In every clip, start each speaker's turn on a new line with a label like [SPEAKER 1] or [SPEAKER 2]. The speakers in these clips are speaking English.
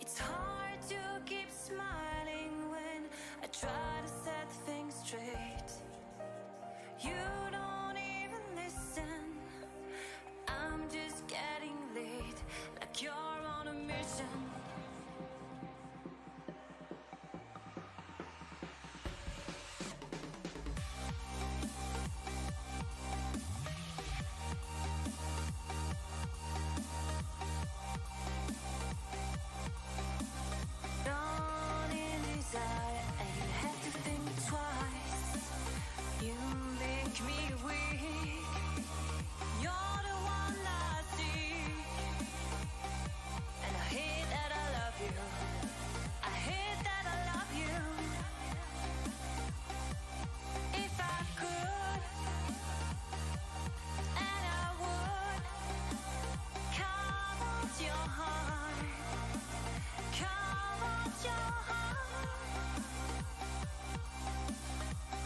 [SPEAKER 1] It's hard to keep smiling when I try to set things straight. You don't even listen. I'm just getting late, like you're on a mission. Drawn in desire, and you have to think twice. You make me weak. You're the one I seek, and I hate that I love you. I hate that I love you. If I could, and I would, carve out your heart, carve out your heart,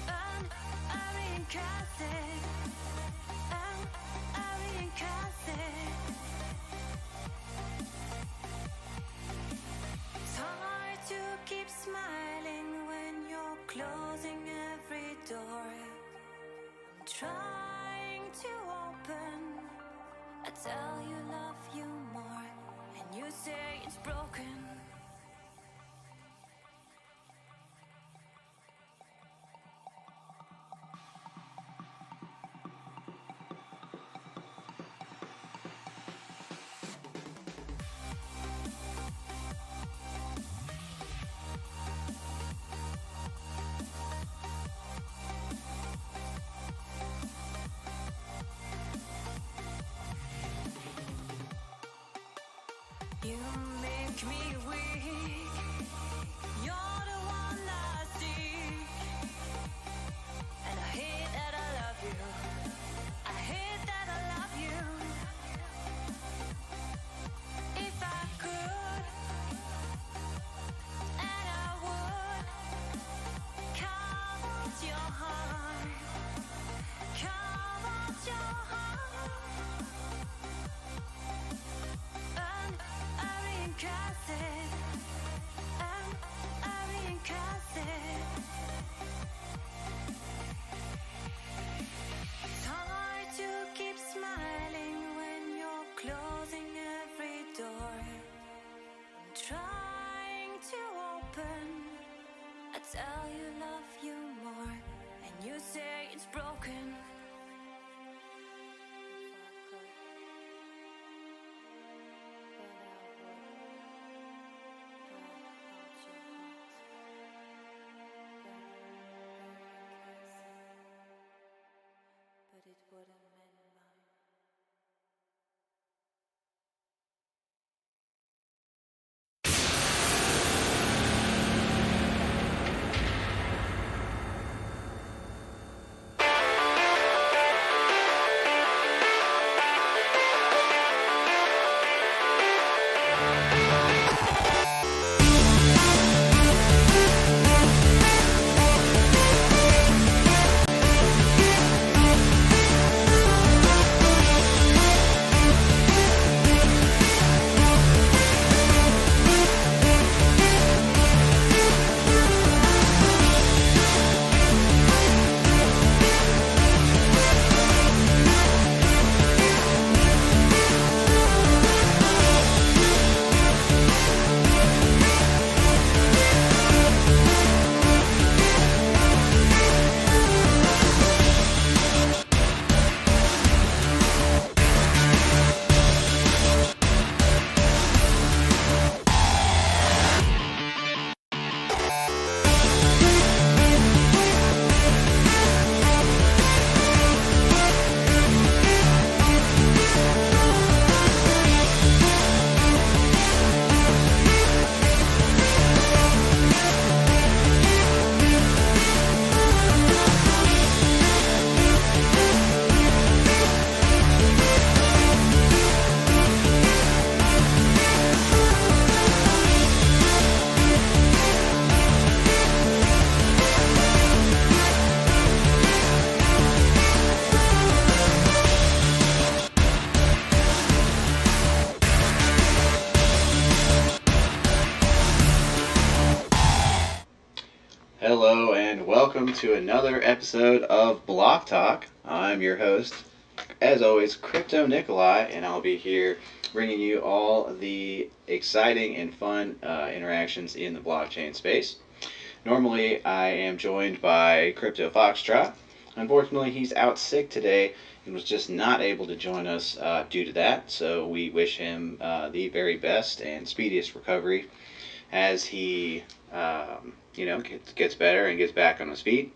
[SPEAKER 1] and I reincarnate it, and I reincarnate it. It's hard to keep smiling when you're closing every door I'm trying to open. I tell you love you more, and you say it's broken. You make me weak. You're the one I seek, and I hate that I love you. I hate that I love you. If I could, and I would, carve out your heart, carve out your heart, and I reincarnate it, and I reincarnate it. It's hard to keep smiling when you're closing every door I'm trying to open. I tell you love you more, and you say it's broken. But it wouldn't mend mine.
[SPEAKER 2] Hello and welcome to another episode of Block Talk. I'm your host, as always, Crypto Nikolai, and I'll be here bringing you all the exciting and fun interactions in the blockchain space. Normally, I am joined by Crypto Foxtrot. Unfortunately, he's out sick today and was just not able to join us due to that. So we wish him the very best and speediest recovery as he, gets better and gets back on his feet.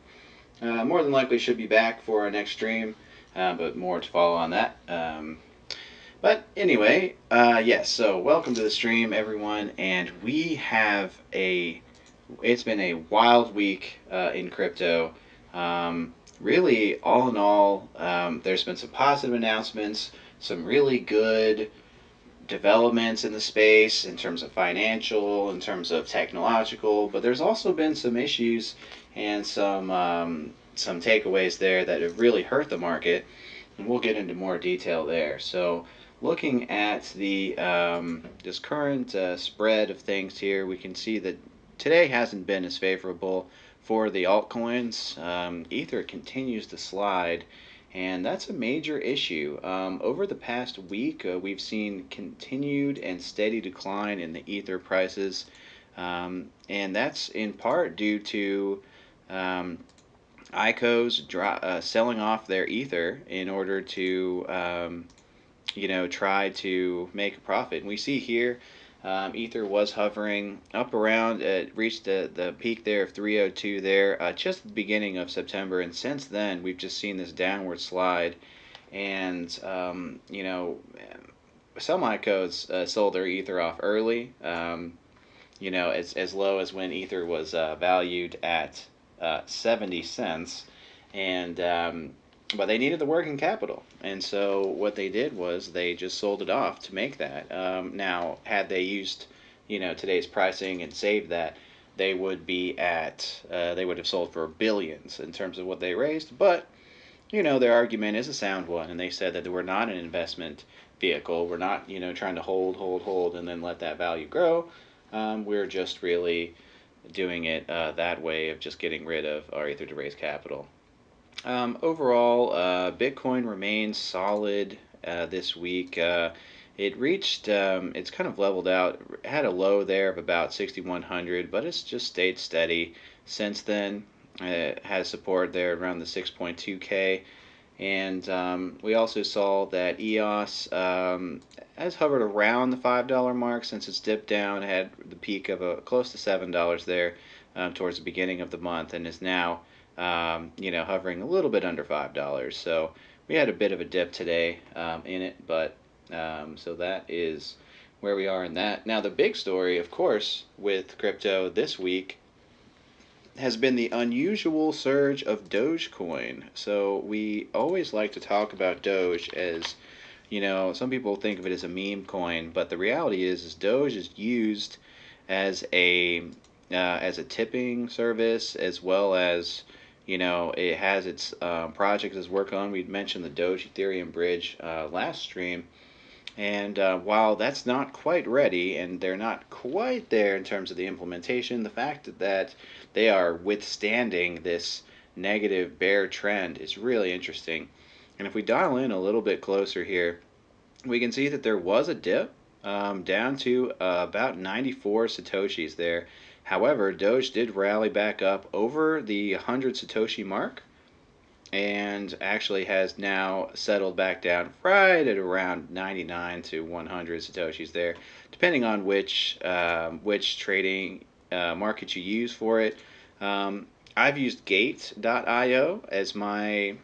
[SPEAKER 2] More than likely should be back for our next stream, but more to follow on that. But anyway, yes, so welcome to the stream, everyone, and we have it's been a wild week in crypto. Really, all in all, there's been some positive announcements, some really good developments in the space in terms of financial, in terms of technological, but there's also been some issues and some takeaways there that have really hurt the market, and we'll get into more detail there. So, looking at the this current spread of things here, we can see that today hasn't been as favorable for the altcoins. Ether continues to slide, and that's a major issue. Over the past week, we've seen continued and steady decline in the Ether prices, and that's in part due to ICOs selling off their Ether in order to try to make a profit. And we see here Ether was hovering up around, it reached the peak there of 302 there just at the beginning of September, and since then we've just seen this downward slide. And some ICOs sold their Ether off early, as low as when Ether was valued at 70 cents, and but they needed the working capital, and so what they did was they just sold it off to make that. Now, had they used, today's pricing and saved that, they would be they would have sold for billions in terms of what they raised. But their argument is a sound one, and they said that we're not an investment vehicle. We're not, trying to hold, and then let that value grow. We're just really doing it that way of just getting rid of our Ether to raise capital. Overall, Bitcoin remains solid this week. It reached, it's kind of leveled out, had a low there of about 6,100, but it's just stayed steady since then. It has support there around the 6.2K. And we also saw that EOS has hovered around the $5 mark since it's dipped down, had the peak of close to $7 there towards the beginning of the month, and is now hovering a little bit under $5. So we had a bit of a dip today in it, but so that is where we are in that. Now, the big story, of course, with crypto this week has been the unusual surge of Dogecoin. So we always like to talk about Doge as, some people think of it as a meme coin, but the reality is Doge is used as a tipping service, as well as it has its projects it's work on. We mentioned the Doge Ethereum bridge last stream, and while that's not quite ready and they're not quite there in terms of the implementation, the fact that they are withstanding this negative bear trend is really interesting. And if we dial in a little bit closer here, we can see that there was a dip down to about 94 Satoshis there. However, Doge did rally back up over the 100 Satoshi mark, and actually has now settled back down right at around 99 to 100 Satoshis there, depending on which trading market you use for it. I've used Gate.io as my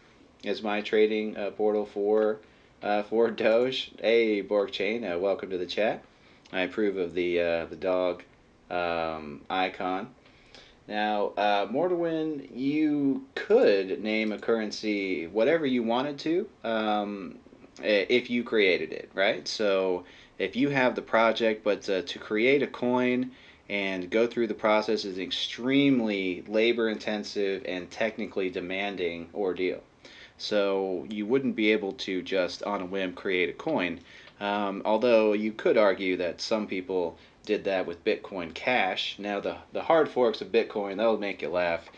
[SPEAKER 2] trading portal for Doge. Hey, Borgchain, welcome to the chat. I approve of the dog icon. Now, Mortawin, you could name a currency whatever you wanted to if you created it, right? So if you have the project, but to create a coin and go through the process is an extremely labor intensive and technically demanding ordeal. So you wouldn't be able to just on a whim create a coin. Although you could argue that some people did that with Bitcoin Cash. Now the hard forks of Bitcoin, that'll make you laugh.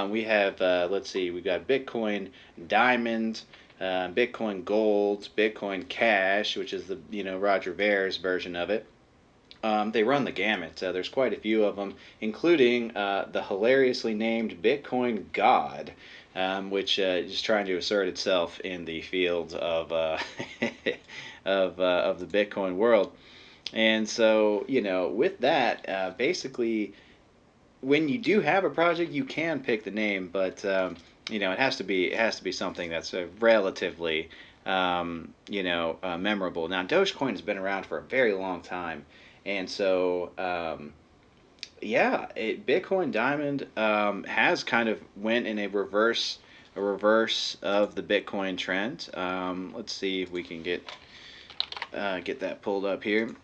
[SPEAKER 2] We have let's see, we got Bitcoin Diamond, Bitcoin Gold, Bitcoin Cash, which is the Roger Ver's version of it. They run the gamut. There's quite a few of them, including the hilariously named Bitcoin God, which is trying to assert itself in the field of of the Bitcoin world. And so, with that, basically, when you do have a project, you can pick the name, but it has to be something that's relatively memorable. Now, Dogecoin has been around for a very long time, and so Bitcoin Diamond has kind of went in a reverse of the Bitcoin trend. Let's see if we can get that pulled up here.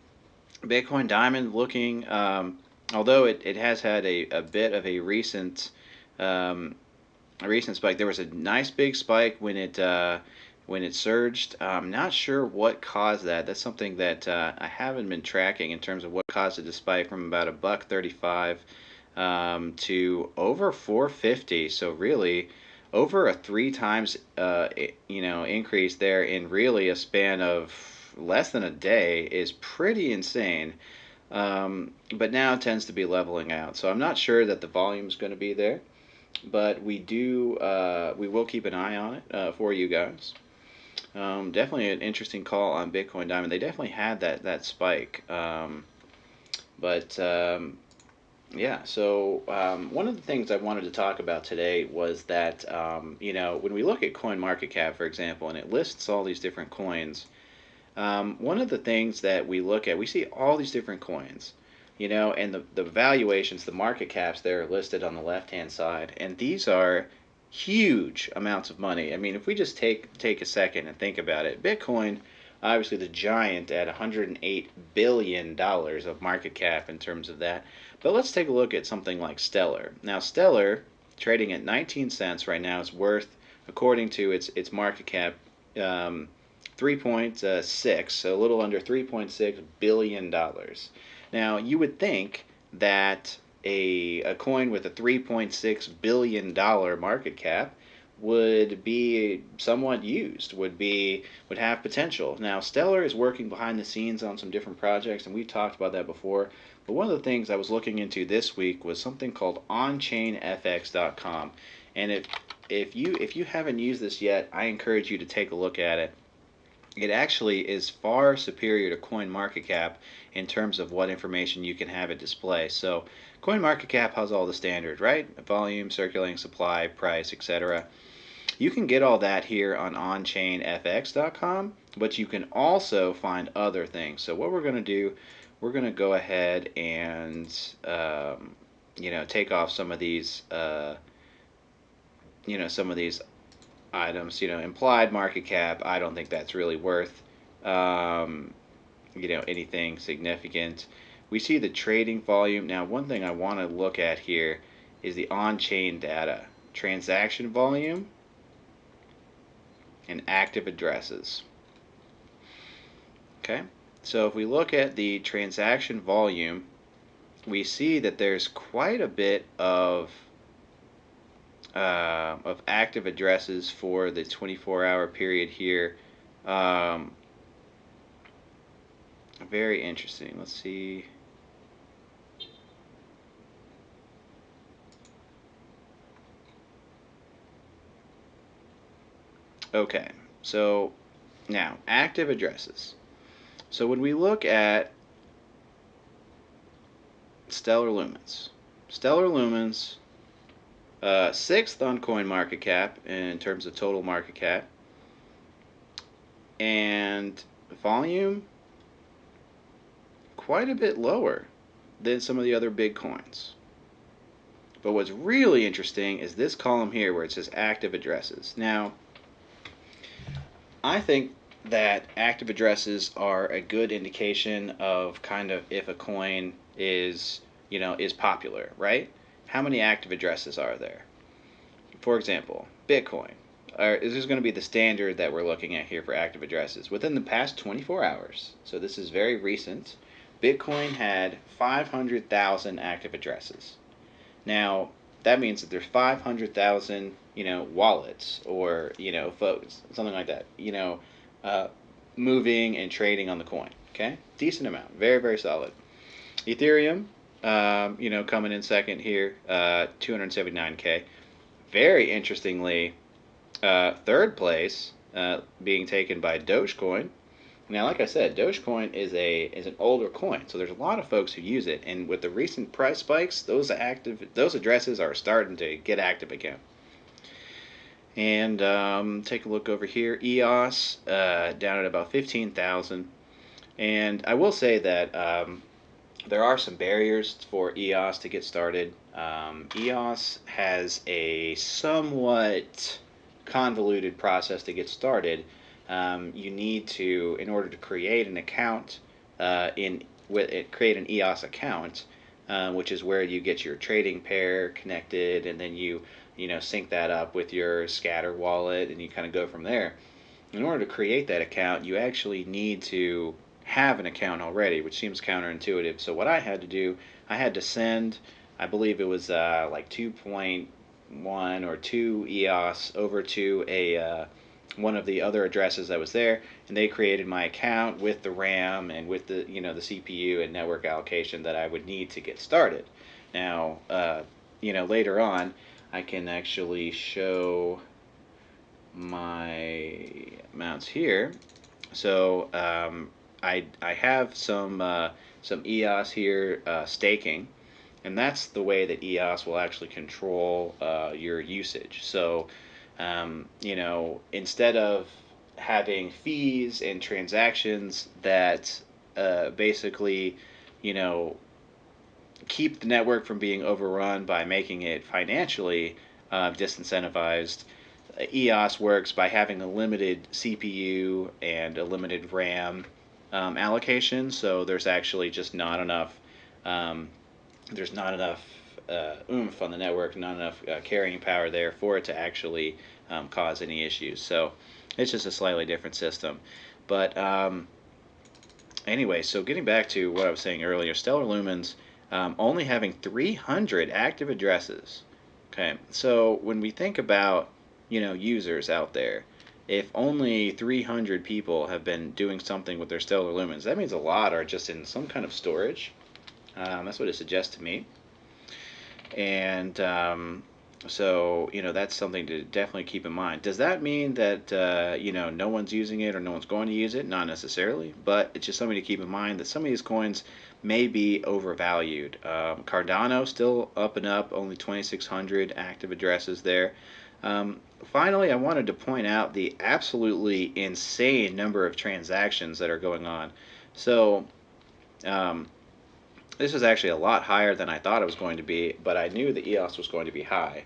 [SPEAKER 2] Bitcoin Diamond looking, although it has had a bit of um, a recent spike. There was a nice big spike when it surged. I'm not sure what caused that. That's something that I haven't been tracking in terms of what caused it to spike from about a buck 35 to over 450. So really, over a three times increase there in really a span of less than a day is pretty insane. But now it tends to be leveling out. So I'm not sure that the volume is going to be there, but we will keep an eye on it for you guys. Definitely an interesting call on Bitcoin Diamond. They definitely had that spike, but yeah. So one of the things I wanted to talk about today was that when we look at CoinMarketCap, for example, and it lists all these different coins. One of the things that we look at, we see all these different coins, and the valuations, the market caps, they're listed on the left-hand side, and these are huge amounts of money. I mean, if we just take a second and think about it, Bitcoin, obviously the giant at $108 billion of market cap in terms of that. But let's take a look at something like Stellar. Now, Stellar, trading at 19 cents right now, is worth, according to its market cap, 3.6, so a little under $3.6 billion dollars. Now, you would think that a coin with a $3.6 billion market cap would be somewhat used, would have potential. Now, Stellar is working behind the scenes on some different projects, and we've talked about that before. But one of the things I was looking into this week was something called OnChainFX.com, and if you haven't used this yet, I encourage you to take a look at it. It actually is far superior to CoinMarketCap in terms of what information you can have it display. So CoinMarketCap has all the standard, right? Volume, circulating supply, price, etc. You can get all that here on OnChainFX.com, but you can also find other things. So what we're going to do, we're going to go ahead and take off some of these items. Implied market cap, I don't think that's really worth anything significant. We see the trading volume. Now, one thing I want to look at here is the on-chain data, transaction volume, and active addresses. Okay, so if we look at the transaction volume, we see that there's quite a bit of active addresses for the 24-hour period here. Very interesting. Let's see. Okay, so now active addresses. So when we look at Stellar Lumens, sixth on CoinMarketCap in terms of total market cap, and volume quite a bit lower than some of the other big coins. But what's really interesting is this column here where it says active addresses. Now, I think that active addresses are a good indication of kind of if a coin is popular, right? How many active addresses are there? For example, Bitcoin. this is going to be the standard that we're looking at here for active addresses. Within the past 24 hours, so this is very recent, Bitcoin had 500,000 active addresses. Now, that means that there's 500,000, wallets or, folks, something like that, uh, moving and trading on the coin. Okay? Decent amount. Very, very solid. Ethereum, coming in second here, 279K. Very interestingly, third place being taken by Dogecoin. Now, like I said, Dogecoin is an older coin, so there's a lot of folks who use it. And with the recent price spikes, those addresses are starting to get active again. And take a look over here, EOS down at about 15,000. And I will say that there are some barriers for EOS to get started. EOS has a somewhat convoluted process to get started. You need to, in order to create an account, create an EOS account, which is where you get your trading pair connected, and then you sync that up with your Scatter wallet, and you kind of go from there. In order to create that account, you actually need to have an account already, which seems counterintuitive. So what I had to do, I had to send, I believe it was like 2.1 or 2 EOS over to a one of the other addresses that was there, and they created my account with the RAM and with the the CPU and network allocation that I would need to get started. Now, later on, I can actually show my amounts here. So I have some EOS here staking, and that's the way that EOS will actually control your usage. So instead of having fees and transactions that basically you know keep the network from being overrun by making it financially disincentivized. EOS works by having a limited CPU and a limited RAM allocation, so there's actually just not enough. There's not enough oomph on the network, not enough carrying power there for it to actually cause any issues. So it's just a slightly different system. But anyway, so getting back to what I was saying earlier, Stellar Lumens only having 300 active addresses. Okay, so when we think about users out there, if only 300 people have been doing something with their Stellar Lumens, that means a lot are just in some kind of storage. That's what it suggests to me. And so that's something to definitely keep in mind. Does that mean that no one's using it or no one's going to use it? Not necessarily, but it's just something to keep in mind that some of these coins may be overvalued. Cardano still up and up, only 2,600 active addresses there. Finally, I wanted to point out the absolutely insane number of transactions that are going on. So this is actually a lot higher than I thought it was going to be, but I knew the EOS was going to be high.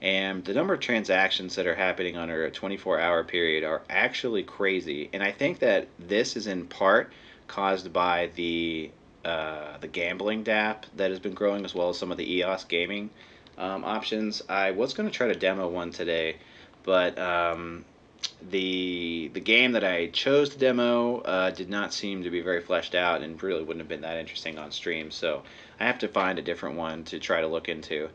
[SPEAKER 2] And the number of transactions that are happening under a 24-hour period are actually crazy. And I think that this is in part caused by the gambling DApp that has been growing, as well as some of the EOS gaming options. I was going to try to demo one today, but the game that I chose to demo did not seem to be very fleshed out and really wouldn't have been that interesting on stream. So I have to find a different one to try to look into.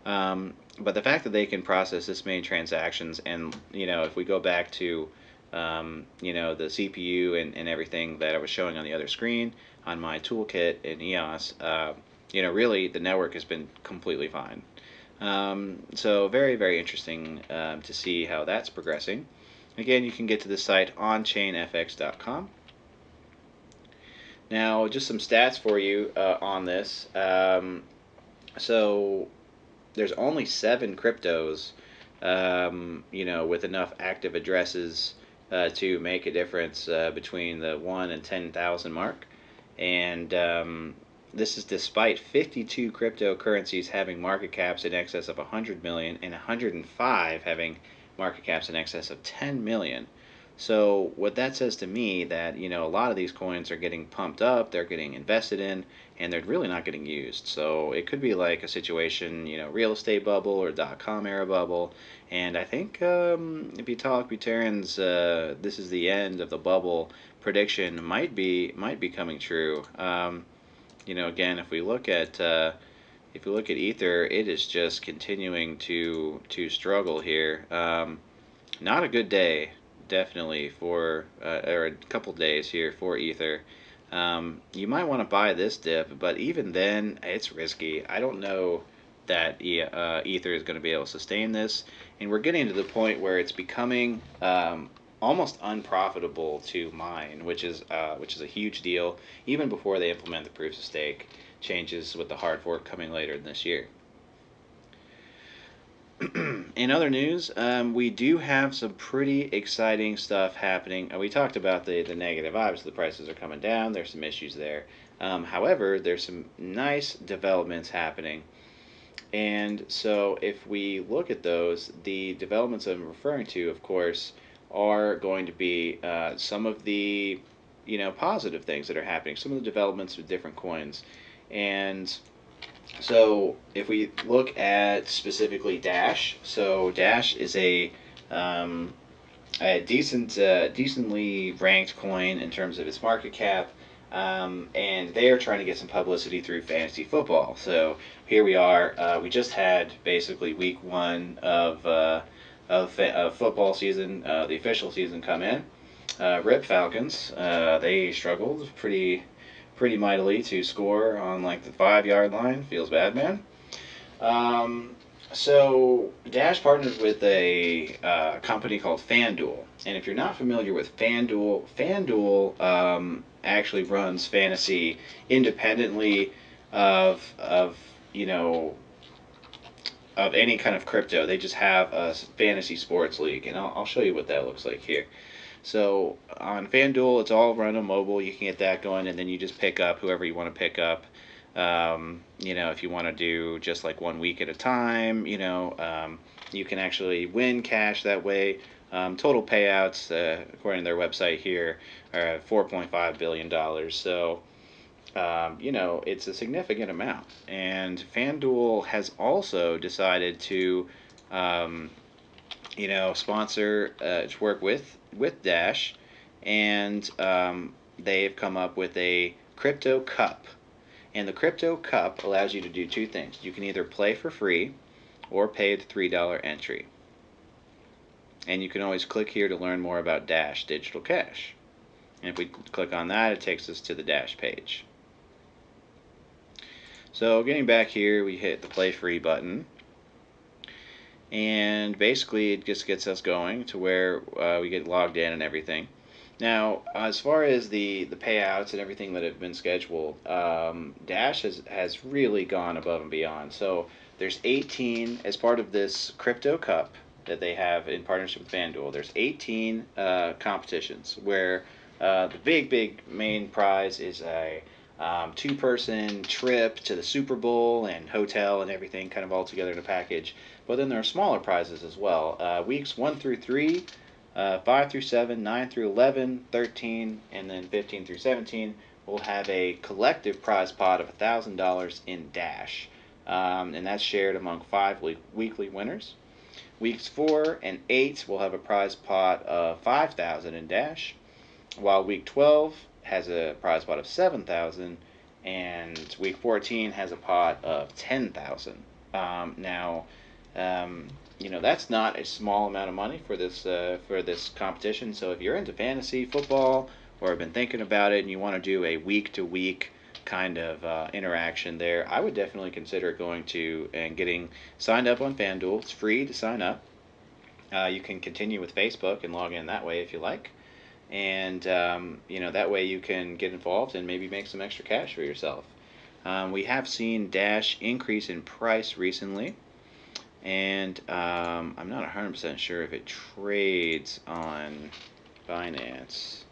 [SPEAKER 2] But the fact that they can process this many transactions, and if we go back to the CPU and everything that I was showing on the other screen on my toolkit in EOS, really the network has been completely fine. So very, very interesting to see how that's progressing. Again, you can get to the site onchainfx.com. Now, just some stats for you on this. So there's only 7 cryptos, with enough active addresses to make a difference between the 1 and 10,000 mark. And this is despite 52 cryptocurrencies having market caps in excess of 100 million and 105 having market caps in excess of 10 million. So what that says to me that a lot of these coins are getting pumped up, they're getting invested in, and they're really not getting used. So it could be like a situation, real estate bubble or dot-com era bubble. And I think if you talk Buterans, this is the end of the bubble prediction might be coming true. Again, if we look at Ether, it is just continuing to struggle here. Not a good day, definitely or a couple days here for Ether. You might want to buy this dip, but even then, it's risky. I don't know that Ether is going to be able to sustain this, and we're getting to the point where it's becoming almost unprofitable to mine, which is a huge deal, even before they implement the proofs of stake changes with the hard fork coming later this year. In other news, we do have some pretty exciting stuff happening. We talked about the negative. Obviously, the prices are coming down. There's some issues there. However, there's some nice developments happening. And so, if we look at those, the developments I'm referring to, of course, are going to be some of the positive things that are happening. Some of the developments with different coins, and so if we look at specifically Dash, so Dash is a decently ranked coin in terms of its market cap, and they are trying to get some publicity through fantasy football. So here we are. We just had basically week one of football season, the official season, come in. Rip Falcons. They struggled pretty mightily to score on like the 5 yard line. Feels bad, man. Um, so Dash partnered with a company called FanDuel, and if you're not familiar with FanDuel, FanDuel actually runs fantasy independently of you know of any kind of crypto. They just have a fantasy sports league, and I'll show you what that looks like here. So on FanDuel, it's all run on mobile. You can get that going, and then you just pick up whoever you want to pick up. If you want to do just like 1 week at a time, you can actually win cash that way. Total payouts, according to their website here, are $4.5 billion. So, it's a significant amount. And FanDuel has also decided to, um, sponsor, to work with Dash, and they've come up with a crypto cup. And the crypto cup allows you to do two things. You can either play for free or pay the $3 entry. And you can always click here to learn more about Dash Digital Cash. And if we click on that, it takes us to the Dash page. So getting back here, we hit the play free button. And basically it just gets us going to where we get logged in and everything. Now, as far as the payouts and everything that have been scheduled, Dash has really gone above and beyond. So there's 18 as part of this crypto cup that they have in partnership with FanDuel. There's 18 competitions where the big main prize is a two-person trip to the Super Bowl and hotel and everything kind of all together in a package. But then there are smaller prizes as well. Weeks 1 through 3, 5 through 7, 9 through 11, 13, and then 15 through 17 will have a collective prize pot of $1,000 in Dash. And that's shared among 5 weekly winners. Weeks 4 and 8 will have a prize pot of $5,000 in Dash, while week 12 has a prize pot of $7,000, and week 14 has a pot of $10,000. Now, that's not a small amount of money for this competition. So if you're into fantasy football or have been thinking about it and you want to do a week to week kind of interaction there, I would definitely consider going to and getting signed up on FanDuel. It's free to sign up. You can continue with Facebook and log in that way if you like. And that way you can get involved and maybe make some extra cash for yourself. We have seen Dash increase in price recently, and I'm not 100% sure if it trades on Binance.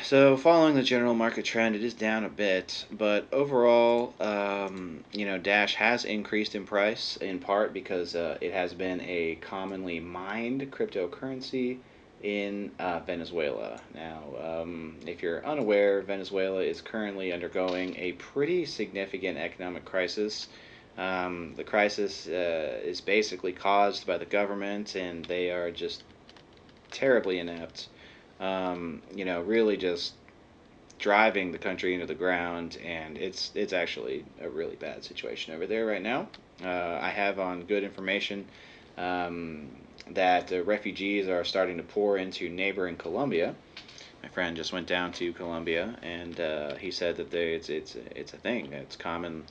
[SPEAKER 2] So, following the general market trend, it is down a bit, but overall, Dash has increased in price in part because it has been a commonly mined cryptocurrency in Venezuela. Now, if you're unaware, Venezuela is currently undergoing a pretty significant economic crisis. The crisis is basically caused by the government, and they are just terribly inept. Really just driving the country into the ground, and it's actually a really bad situation over there right now. I have on good information um, that refugees are starting to pour into neighboring Colombia. My friend just went down to Colombia, and he said that it's a thing. It's common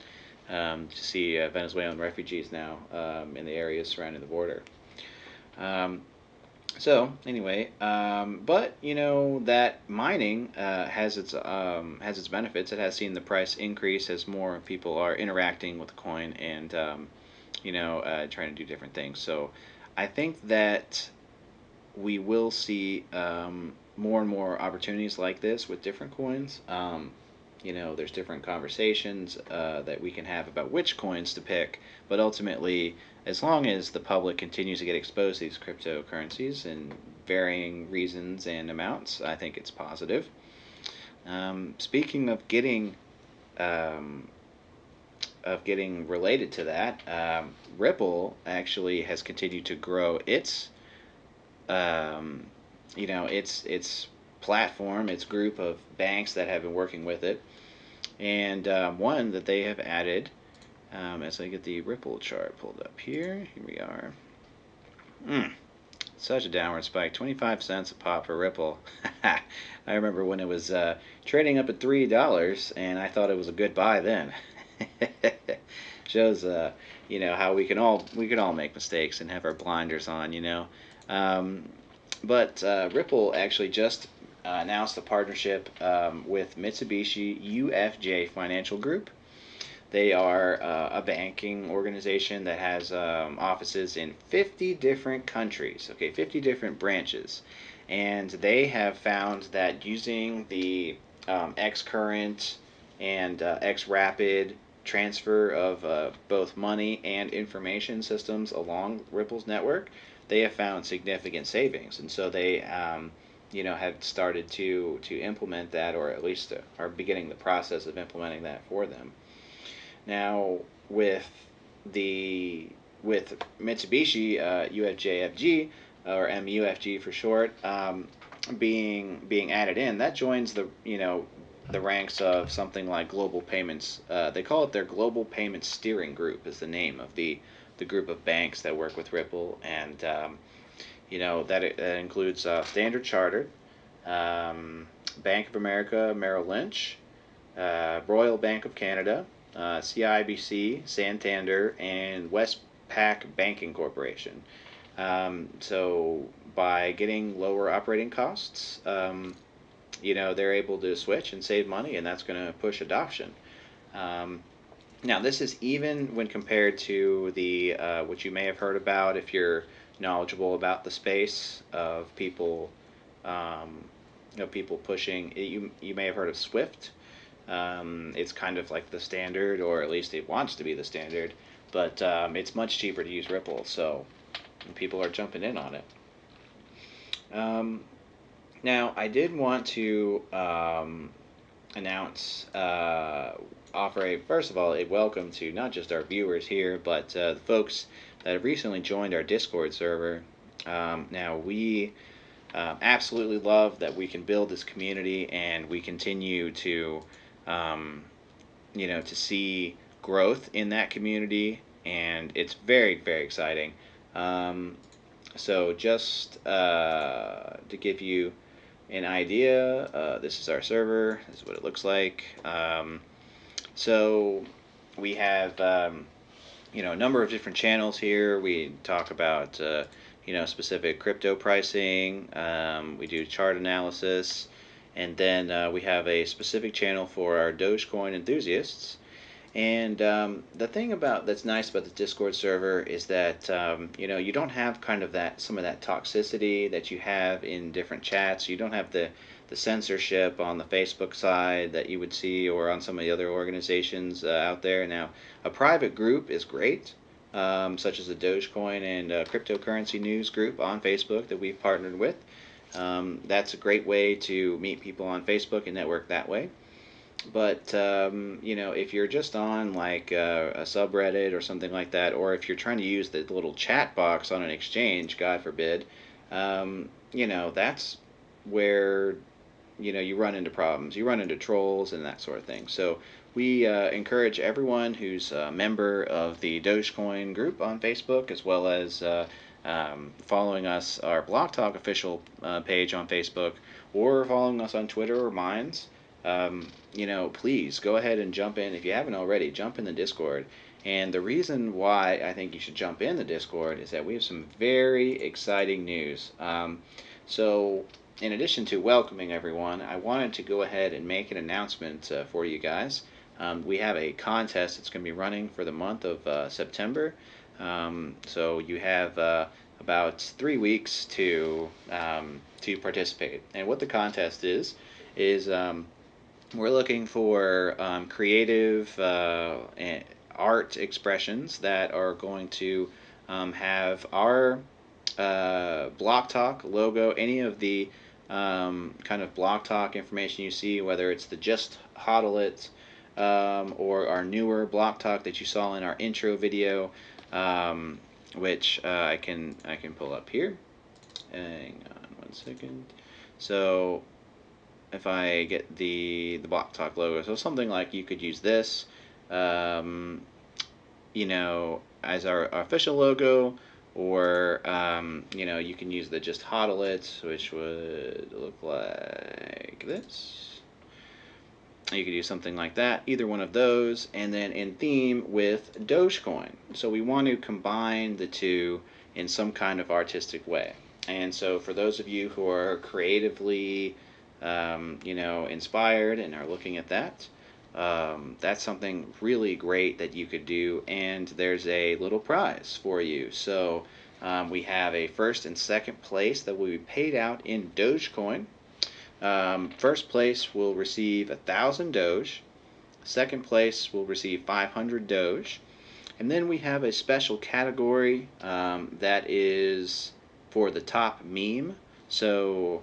[SPEAKER 2] to see Venezuelan refugees now in the areas surrounding the border. Um, so anyway, but that mining has its benefits. It has seen the price increase as more people are interacting with the coin and trying to do different things. So I think that we will see more and more opportunities like this with different coins. There's different conversations that we can have about which coins to pick, but ultimately, as long as the public continues to get exposed to these cryptocurrencies in varying reasons and amounts, I think it's positive. Speaking um, of getting related to that, Ripple actually has continued to grow um, its platform, its group of banks that have been working with it, and one that they have added. As I get the Ripple chart pulled up here we are. Mm, Such a downward spike, 25 cents a pop for Ripple. I remember when it was trading up at $3, and I thought it was a good buy then. Shows, how we can all make mistakes and have our blinders on, Um, but Ripple actually just announced a partnership with Mitsubishi UFJ Financial Group. They are a banking organization that has offices in 50 different countries, okay, 50 different branches. And they have found that using the X Current and X Rapid transfer of both money and information systems along Ripple's network, they have found significant savings. And so they have started to implement that, or at least are beginning the process of implementing that for them. Now, with the with Mitsubishi UFJFG, or MUFG for short, being added in, that joins the ranks of something like Global Payments. They call it their Global Payments Steering Group is the name of the group of banks that work with Ripple, and that includes Standard Chartered, Bank of America, Merrill Lynch, Royal Bank of Canada, CIBC, Santander, and Westpac Banking Corporation. So by getting lower operating costs, they're able to switch and save money, and that's going to push adoption. Um, Now, this is even when compared to the what you may have heard about if you're knowledgeable about the space of um, people pushing. You may have heard of Swift. It's kind of like the standard, or at least it wants to be the standard, but it's much cheaper to use Ripple, so people are jumping in on it. Um, Now, I did want to announce, offer first of all, a welcome to not just our viewers here, but the folks that have recently joined our Discord server. Now, we absolutely love that we can build this community, and we continue um, to see growth in that community, and it's very, very exciting. Um, so, just to give you an idea, this is our server. This is what it looks like. So, we have a number of different channels here. We talk about specific crypto pricing. We do chart analysis, and then we have a specific channel for our Dogecoin enthusiasts. And the thing about that's nice about the Discord server is that you don't have kind of that some of that toxicity that you have in different chats. You don't have the censorship on the Facebook side that you would see or on some of the other organizations out there. Now, a private group is great, such as the Dogecoin and cryptocurrency news group on Facebook that we've partnered with. That's a great way to meet people on Facebook and network that way. But if you're just on like a subreddit or something like that, or if you're trying to use the little chat box on an exchange, God forbid, that's where you run into problems. You run into trolls and that sort of thing. So we encourage everyone who's a member of the Dogecoin group on Facebook, as well as following us, our Block Talk official page on Facebook, or following us on Twitter or Minds. Please go ahead and jump in. If you haven't already, jump in the Discord. And the reason why I think you should jump in the Discord is that we have some very exciting news. So, in addition to welcoming everyone, I wanted to go ahead and make an announcement for you guys. We have a contest that's going to be running for the month of September. So you have about 3 weeks to participate. And what the contest is we're looking for creative art expressions that are going to have our Block Talk logo, any of the kind of Block Talk information you see, whether it's the Just Hodl It or our newer Block Talk that you saw in our intro video, which I can pull up here. Hang on 1 second. So if I get the Block Talk logo, so something like you could use this, as our official logo, or you can use the Just Hodl It, which would look like this. You could use something like that, either one of those, and then in theme with Dogecoin. So we want to combine the two in some kind of artistic way. And so for those of you who are creatively inspired and are looking at that, that's something really great that you could do, and there's a little prize for you. So we have a first and second place that will be paid out in Dogecoin. First place will receive 1,000 Doge. Second place will receive 500 Doge. And then we have a special category that is for the top meme. So,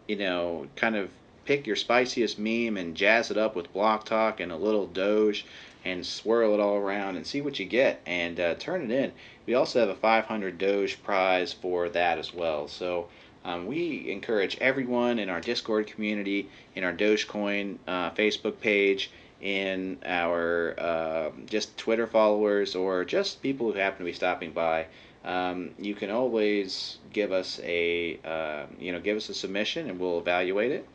[SPEAKER 2] kind of pick your spiciest meme and jazz it up with Block Talk and a little Doge and swirl it all around and see what you get and turn it in. We also have a 500 Doge prize for that as well. So we encourage everyone in our Discord community, in our Dogecoin Facebook page, in our just Twitter followers, or just people who happen to be stopping by. You can always give us a submission, and we'll evaluate it,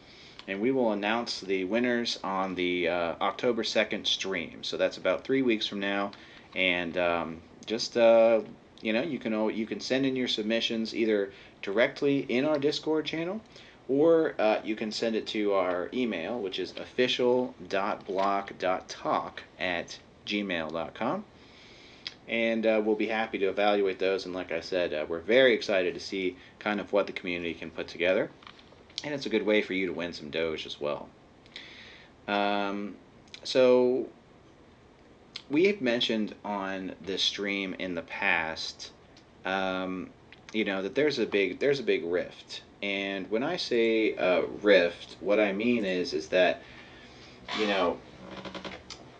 [SPEAKER 2] and we will announce the winners on the October 2nd stream. So that's about 3 weeks from now, and you can send in your submissions either directly in our Discord channel, or you can send it to our email, which is official.block.talk@gmail.com. And we'll be happy to evaluate those. And like I said, we're very excited to see kind of what the community can put together. And it's a good way for you to win some Doge as well. So we've mentioned on this stream in the past, that there's a big rift. And when I say rift, what I mean is that,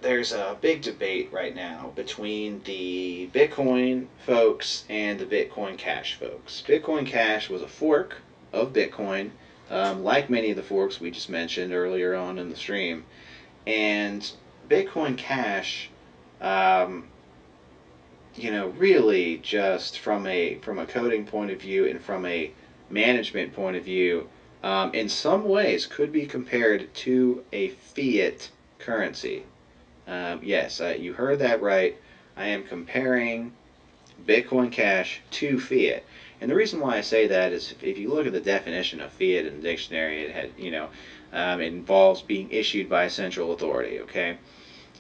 [SPEAKER 2] there's a big debate right now between the Bitcoin folks and the Bitcoin Cash folks. Bitcoin Cash was a fork of Bitcoin, like many of the forks we just mentioned earlier on in the stream. And Bitcoin Cash, really just from a coding point of view and from a management point of view, in some ways could be compared to a fiat currency. Yes, you heard that right. I am comparing Bitcoin Cash to fiat. And the reason why I say that is if you look at the definition of fiat in the dictionary, it involves being issued by a central authority, okay?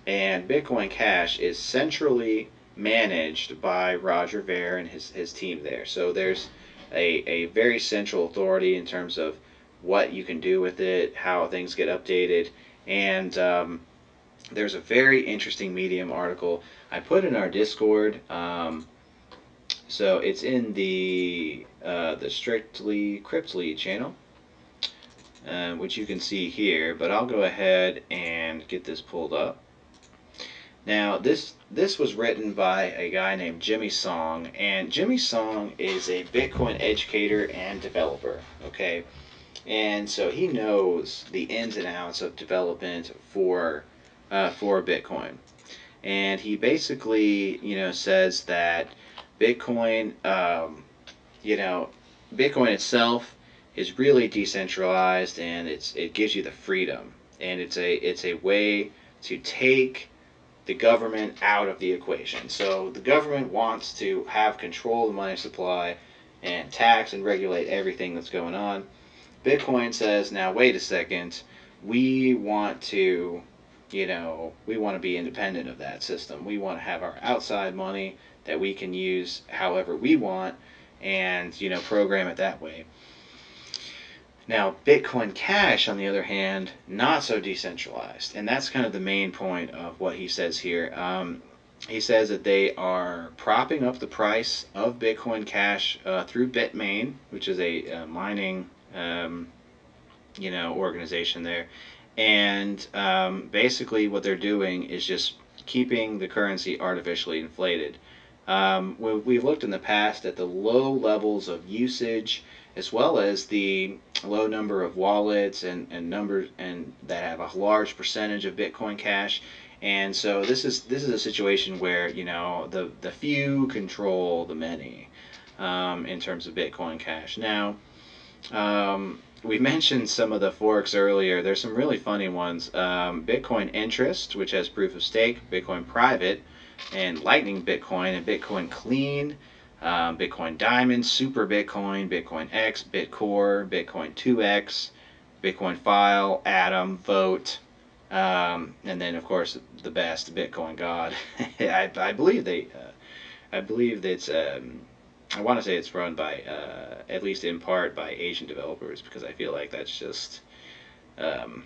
[SPEAKER 2] and Bitcoin Cash is centrally managed by Roger Ver and his team there. So there's a very central authority in terms of what you can do with it, how things get updated, and there's a very interesting Medium article I put in our Discord. So it's in the Strictly Cryptly channel, which you can see here. But I'll go ahead and get this pulled up. Now this was written by a guy named Jimmy Song, and Jimmy Song is a Bitcoin educator and developer. Okay, and so he knows the ins and outs of development for Bitcoin, and he basically says that Bitcoin you know Bitcoin itself is really decentralized, and it gives you the freedom, and it's a way to take the government out of the equation. So the government wants to have control of the money supply and tax and regulate everything that's going on. Bitcoin says, now wait a second, we want to, we want to be independent of that system. We want to have our outside money that we can use however we want, and program it that way. Now, Bitcoin Cash, on the other hand, not so decentralized, and that's kind of the main point of what he says here. He says that they are propping up the price of Bitcoin Cash through Bitmain, which is a mining, organization there, and basically what they're doing is just keeping the currency artificially inflated. We've looked in the past at the low levels of usage, as well as the low number of wallets and numbers and that have a large percentage of Bitcoin Cash. And so this is a situation where the few control the many in terms of Bitcoin Cash. Now, we mentioned some of the forks earlier. There's some really funny ones. Bitcoin Interest, which has proof of stake, Bitcoin Private, and Lightning Bitcoin, and Bitcoin Clean, Bitcoin Diamond, Super Bitcoin, Bitcoin X, Bitcore, Bitcoin 2X, Bitcoin File, Atom, Vote, and then of course the best, Bitcoin God. I believe I believe it's I want to say it's run by at least in part by Asian developers, because I feel like um,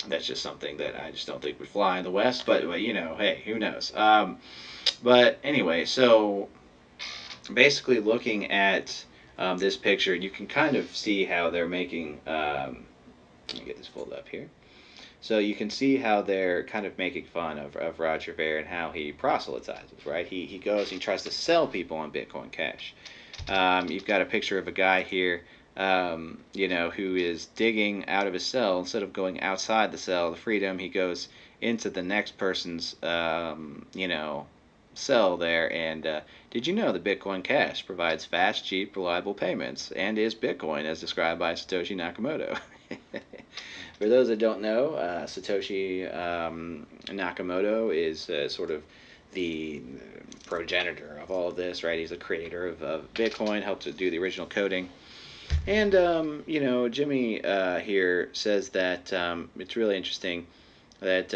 [SPEAKER 2] that's just something that I just don't think would fly in the West. But hey, who knows? But anyway, so basically looking at this picture, you can kind of see how they're making. Let me get this pulled up here. So you can see how they're kind of making fun of Roger Ver and how he proselytizes, right? He goes, he tries to sell people on Bitcoin Cash. You've got a picture of a guy here, who is digging out of his cell. Instead of going outside the cell, the freedom, he goes into the next person's, cell there. And did you know that Bitcoin Cash provides fast, cheap, reliable payments and is Bitcoin as described by Satoshi Nakamoto? For those that don't know, Satoshi Nakamoto is sort of the progenitor of all of this, right? He's the creator of Bitcoin, helped to do the original coding. And, Jimmy here says that it's really interesting that,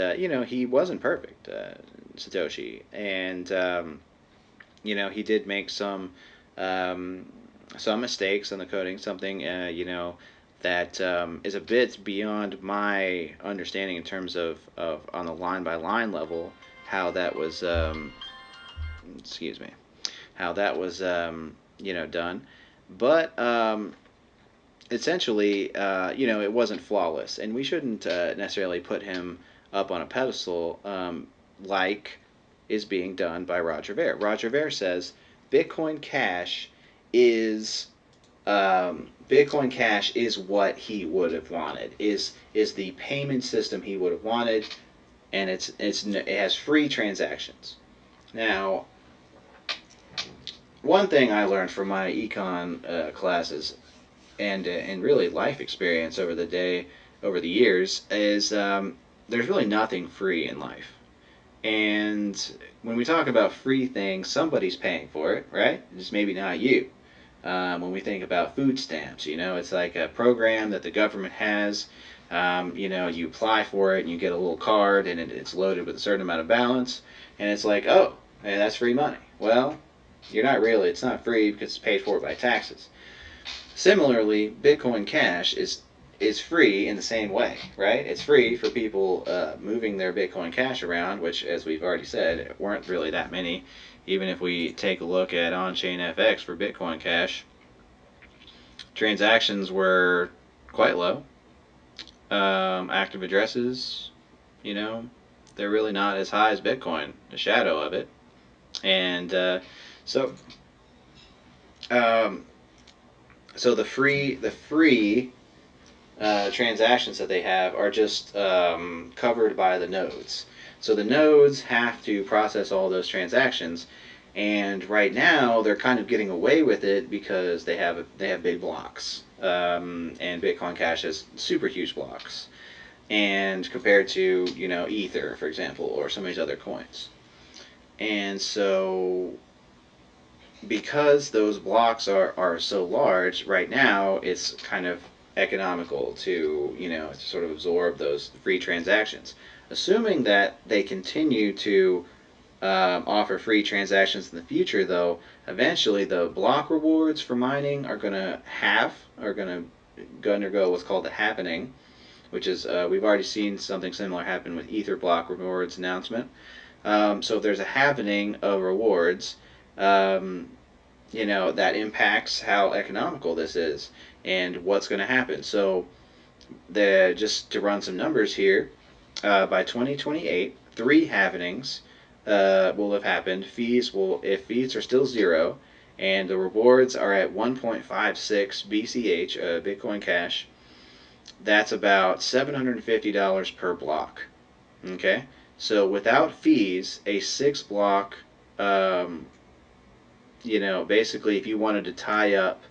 [SPEAKER 2] he wasn't perfect, Satoshi. And, he did make some mistakes on the coding, something, that is a bit beyond my understanding in terms of on the line by line level how that was excuse me how that was done, but essentially it wasn't flawless, and we shouldn't necessarily put him up on a pedestal like is being done by Roger Ver. Roger Ver says Bitcoin Cash is Bitcoin Cash is what he would have wanted. Is the payment system he would have wanted, and it has free transactions. Now, one thing I learned from my econ classes and really life experience over the years is there's really nothing free in life. And when we talk about free things, somebody's paying for it, right? Just maybe not you. when we think about food stamps. It's like a program that the government has. You apply for it and you get a little card and it's loaded with a certain amount of balance, and it's like, oh, hey, that's free money. Well, you're not really. It's not free because it's paid for by taxes. Similarly, Bitcoin Cash is free in the same way, right? It's free for people moving their Bitcoin Cash around, which, as we've already said, weren't really that many. Even if we take a look at on-chain FX for Bitcoin Cash, transactions were quite low. Active addresses, you know, they're really not as high as Bitcoin, a shadow of it. And so, um, so the free transactions that they have are just covered by the nodes. So the nodes have to process all those transactions, and right now they're kind of getting away with it because they have big blocks, and Bitcoin Cash has super huge blocks, and compared to Ether, for example, or some of these other coins, and so because those blocks are so large right now, it's kind of economical to sort of absorb those free transactions. Assuming that they continue to offer free transactions in the future, though, eventually the block rewards for mining are going to undergo what's called the halvening, which is we've already seen something similar happen with Ether block rewards announcement. So if there's a halvening of rewards, um, that impacts how economical this is and what's going to happen. So, just to run some numbers here, by 2028, three halvenings will have happened. If fees are still zero, and the rewards are at 1.56 BCH, Bitcoin Cash, that's about $750 per block. Okay, so without fees, a six block basically, if you wanted to tie up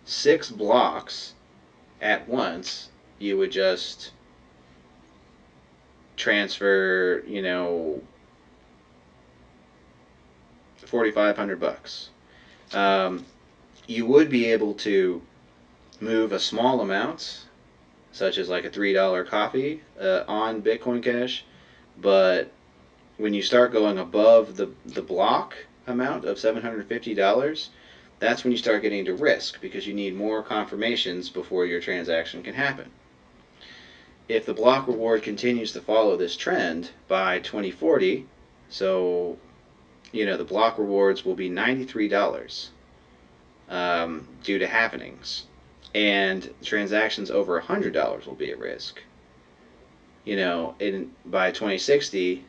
[SPEAKER 2] six blocks at once, you would just transfer, 4,500 bucks. You would be able to move a small amount, such as like a $3 coffee, on Bitcoin Cash, but when you start going above the block amount of $750, that's when you start getting into risk because you need more confirmations before your transaction can happen. If the block reward continues to follow this trend by 2040, so the block rewards will be $93 due to halvenings, and transactions over $100 will be at risk. By 2060,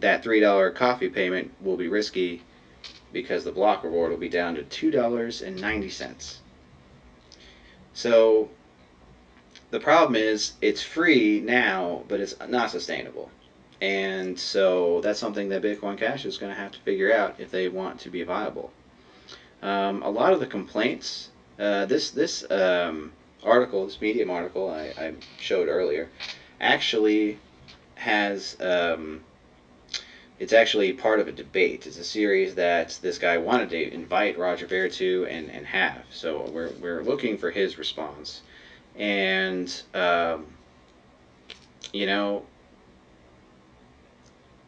[SPEAKER 2] that $3 coffee payment will be risky because the block reward will be down to $2.90. So the problem is it's free now, but it's not sustainable. And so that's something that Bitcoin Cash is going to have to figure out if they want to be viable. A lot of the complaints, this article, this Medium article I showed earlier, actually has it's actually part of a debate. It's a series that this guy wanted to invite Roger Ver to and have. So we're looking for his response. And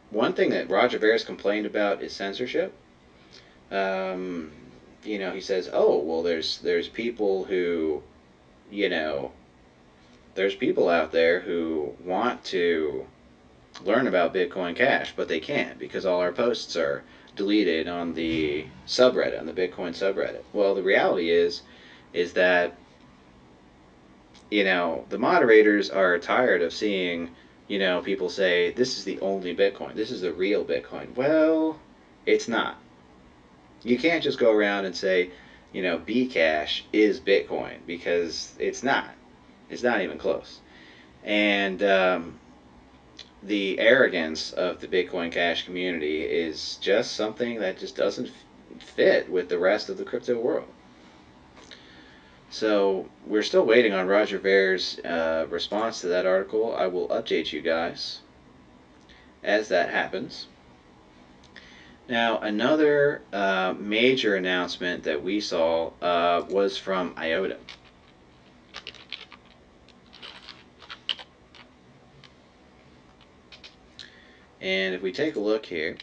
[SPEAKER 2] one thing that Roger Ver has complained about is censorship. He says, "Oh, well, there's people who, there's people out there who want to learn about Bitcoin Cash, but they can't because all our posts are deleted on the subreddit, on the Bitcoin subreddit." Well, the reality is that the moderators are tired of seeing people say this is the only Bitcoin, this is the real Bitcoin. Well, it's not. You can't just go around and say Bcash is Bitcoin because it's not. It's not even close. And the arrogance of the Bitcoin Cash community is just something that just doesn't fit with the rest of the crypto world. So we're still waiting on Roger Ver's response to that article. I will update you guys as that happens. Now, another major announcement that we saw was from IOTA. And if we take a look here,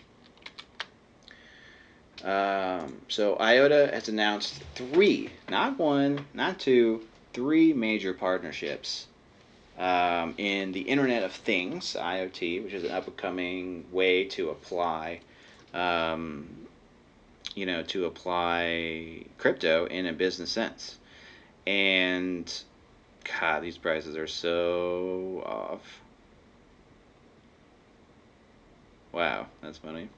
[SPEAKER 2] so IOTA has announced three, not one, not two, three major partnerships in the Internet of Things, IoT, which is an up-and-coming way to apply, um, to apply crypto in a business sense. And God, these prices are so off. Wow, that's funny.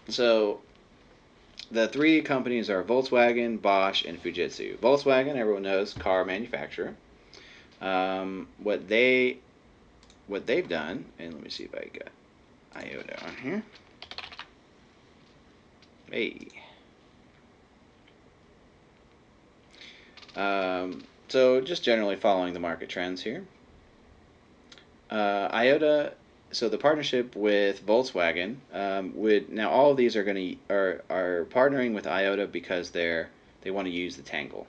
[SPEAKER 2] So the three companies are Volkswagen, Bosch, and Fujitsu. Volkswagen, everyone knows, car manufacturer. What they've done, and let me see if I got IOTA on here. Hey. So just generally following the market trends here. IOTA. So the partnership with Volkswagen would now all of these are going to are partnering with IOTA because they want to use the Tangle.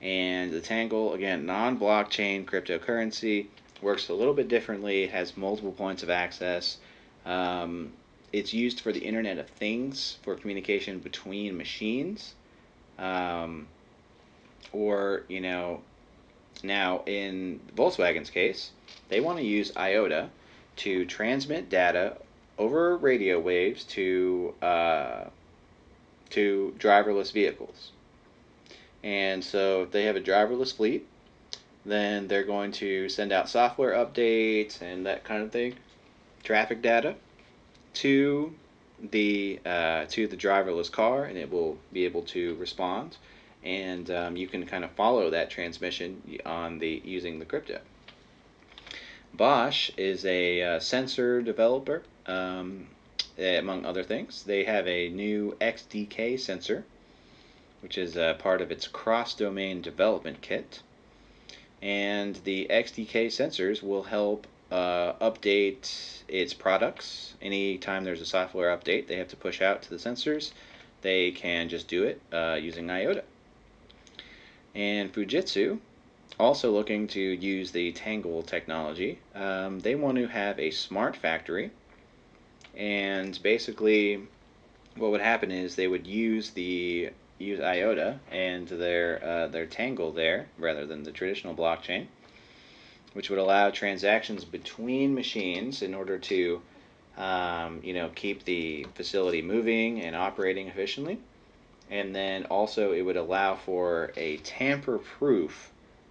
[SPEAKER 2] And the Tangle, again, non-blockchain cryptocurrency, works a little bit differently. It has multiple points of access. Um, it's used for the Internet of Things, for communication between machines. Um, or, now in Volkswagen's case, they want to use IOTA to transmit data over radio waves to driverless vehicles. And so if they have a driverless fleet, then they're going to send out software updates and that kind of thing, traffic data to the driverless car, and it will be able to respond. And you can kind of follow that transmission on the using the crypto. Bosch is a sensor developer, among other things. They have a new XDK sensor, which is part of its cross-domain development kit. And the XDK sensors will help update its products. Anytime there's a software update they have to push out to the sensors, they can just do it using IOTA. And Fujitsu, also looking to use the Tangle technology, they want to have a smart factory. And basically, what would happen is they would use IOTA and their Tangle there rather than the traditional blockchain, which would allow transactions between machines in order to keep the facility moving and operating efficiently. And then also it would allow for a tamper-proof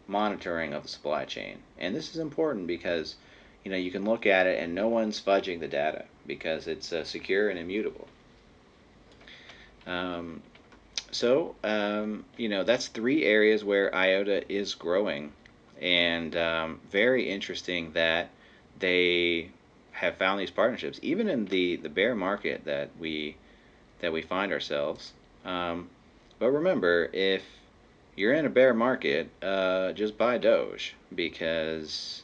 [SPEAKER 2] monitoring of the supply chain. And this is important because you can look at it and no one's fudging the data because it's secure and immutable. Um, that's three areas where IOTA is growing, and very interesting that they have found these partnerships, even in the bear market that we find ourselves. But remember, if you're in a bear market, just buy Doge because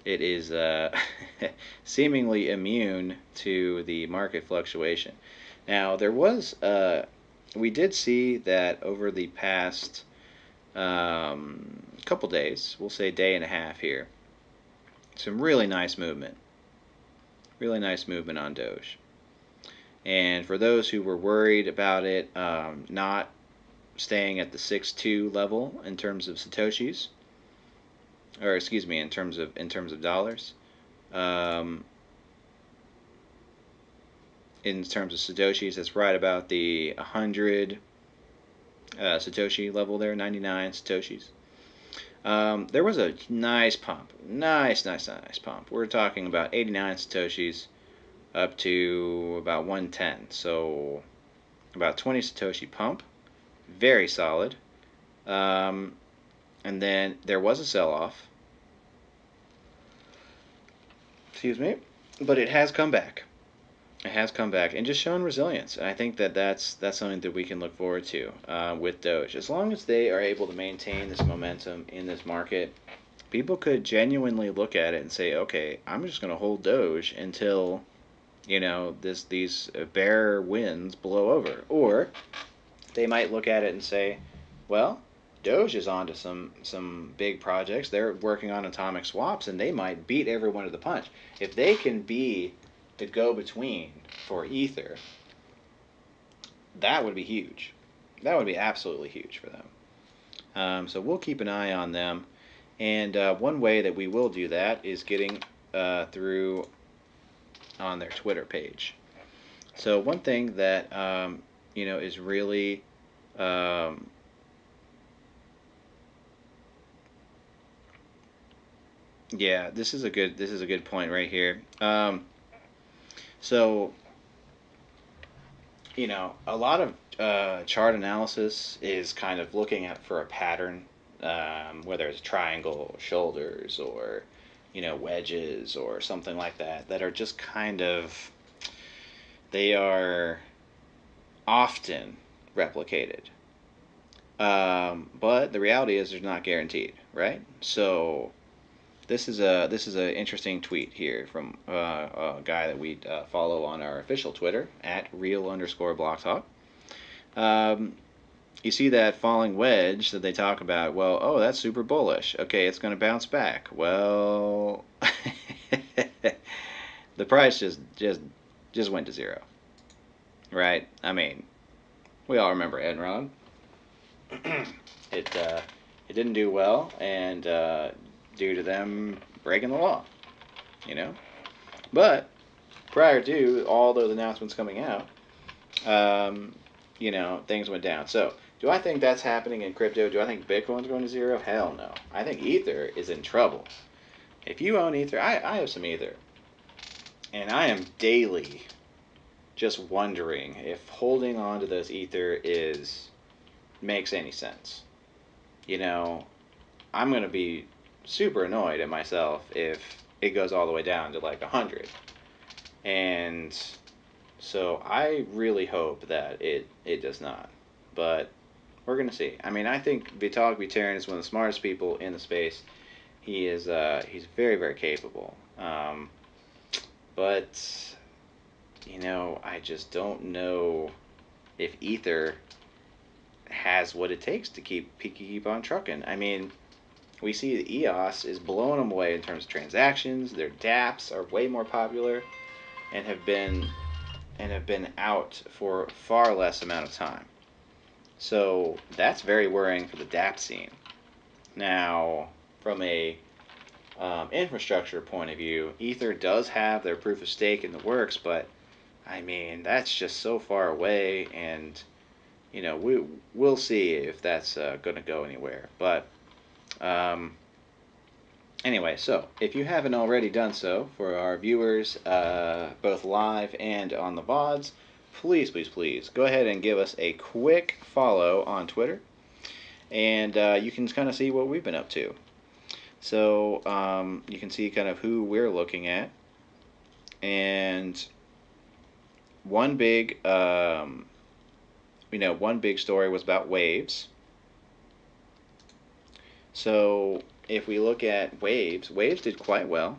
[SPEAKER 2] it is seemingly immune to the market fluctuation. Now, we did see that over the past couple days, we'll say day and a half here, some really nice movement on Doge. And for those who were worried about it not staying at the 6.2 level in terms of satoshis, or excuse me, in terms of dollars, um, in terms of satoshis, that's right about the 100 satoshi level there, 99 satoshis. There was a nice pump, nice pump. We're talking about 89 satoshis up to about 110, so about 20 satoshi pump, very solid. Um, and then there was a sell-off. Excuse me, but it has come back. It has come back and just shown resilience. And I think that's something that we can look forward to with Doge. As long as they are able to maintain this momentum in this market, people could genuinely look at it and say, okay, I'm just going to hold Doge until these bare winds blow over. Or they might look at it and say, well, Doge is onto some big projects. They're working on atomic swaps, and they might beat everyone to the punch. If they can be the go-between for Ether, that would be huge. That would be absolutely huge for them. So we'll keep an eye on them. And one way that we will do that is getting through on their Twitter page. So one thing that is really yeah, this is a good point right here. So a lot of chart analysis is kind of looking at for a pattern, whether it's triangle, shoulders, or wedges or something like that, that are just kind of they are often replicated. But the reality is, they're not guaranteed, right? So this is a interesting tweet here from a guy that we follow on our official Twitter at real_block talk. You see that falling wedge that they talk about. Well, oh, that's super bullish. Okay, it's going to bounce back. Well, the price just went to zero, right? I mean, we all remember Enron. It didn't do well, and due to them breaking the law, you know. But prior to all those announcements coming out, um, things went down. So, do I think that's happening in crypto? Do I think Bitcoin's going to zero? Hell no. I think Ether is in trouble. If you own Ether, I have some Ether, and I am daily just wondering if holding on to those Ether is makes any sense. You know, I'm going to be super annoyed at myself if it goes all the way down to like 100. And so I really hope that it does not. But we're going to see. I mean, I think Vitalik Buterin is one of the smartest people in the space. He's very, very capable. But I just don't know if Ether has what it takes to keep on trucking. I mean, we see that EOS is blowing them away in terms of transactions. Their DApps are way more popular and have been out for far less amount of time. So that's very worrying for the DApp scene. Now, from a infrastructure point of view, Ether does have their proof of stake in the works, but I mean that's just so far away, and we'll see if that's going to go anywhere. But anyway, so if you haven't already done so, for our viewers, both live and on the VODs, please, please, please go ahead and give us a quick follow on Twitter, and you can kind of see what we've been up to. So you can see kind of who we're looking at, and one big story was about waves. So if we look at waves did quite well.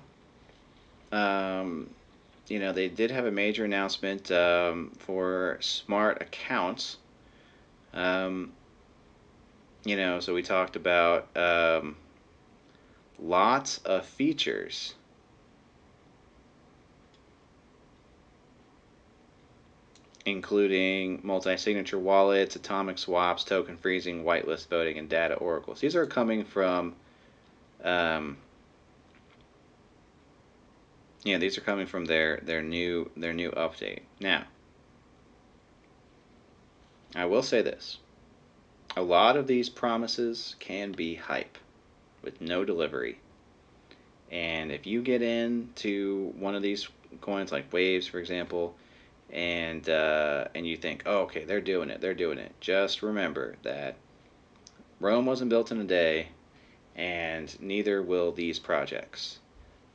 [SPEAKER 2] They did have a major announcement for smart accounts. So we talked about lots of features. Including multi-signature wallets, atomic swaps, token freezing, whitelist voting, and data oracles. These are coming from, these are coming from their new update. Now, I will say this: a lot of these promises can be hype with no delivery. And if you get into one of these coins, like Waves, for example, and you think, oh, okay, they're doing it. Just remember that Rome wasn't built in a day, and neither will these projects.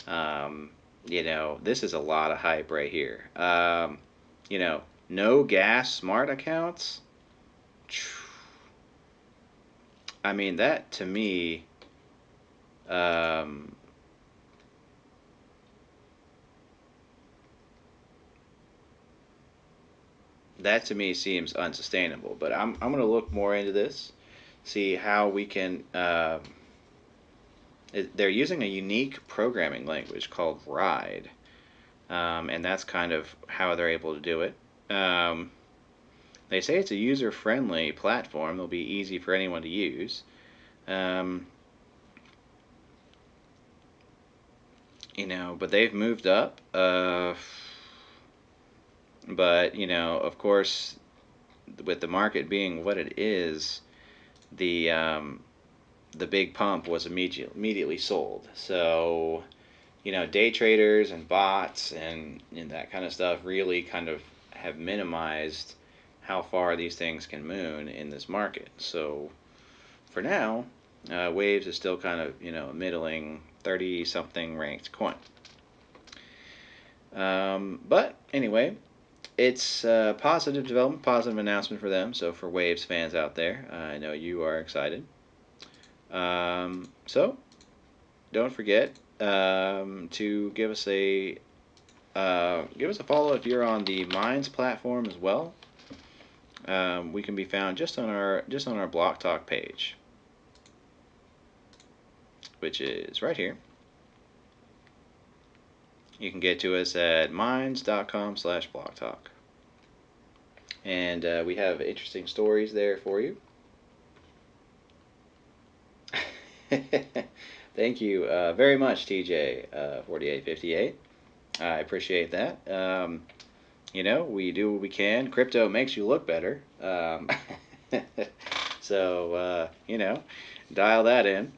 [SPEAKER 2] This is a lot of hype right here. No gas smart accounts. I mean, that to me, that to me seems unsustainable. But I'm going to look more into this, see how we can. They're using a unique programming language called Ride, and that's kind of how they're able to do it. Um, they say it's a user-friendly platform. It'll be easy for anyone to use. Um, but they've moved up. But of course, with the market being what it is, the the big pump was immediately sold. So day traders and bots and that kind of stuff really kind of have minimized how far these things can moon in this market. So for now, Waves is still kind of a middling 30 something ranked coin. But anyway, it's a positive development, positive announcement for them. So for Waves fans out there, I know you are excited. So don't forget to give us a follow if you're on the Minds platform as well. We can be found just on our Block Talk page, which is right here. You can get to us at minds.com/blocktalk. And we have interesting stories there for you. Thank you very much, TJ 4858. I appreciate that. We do what we can. Crypto makes you look better. So, dial that in.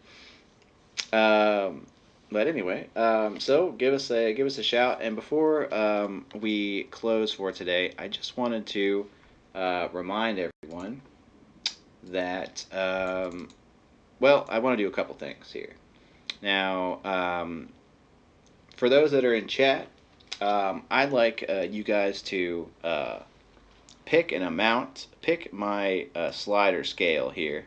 [SPEAKER 2] But anyway, so give us a shout. And before we close for today, I just wanted to remind everyone that I want to do a couple things here. Now, for those that are in chat, I'd like you guys to pick an amount, pick my slider scale here,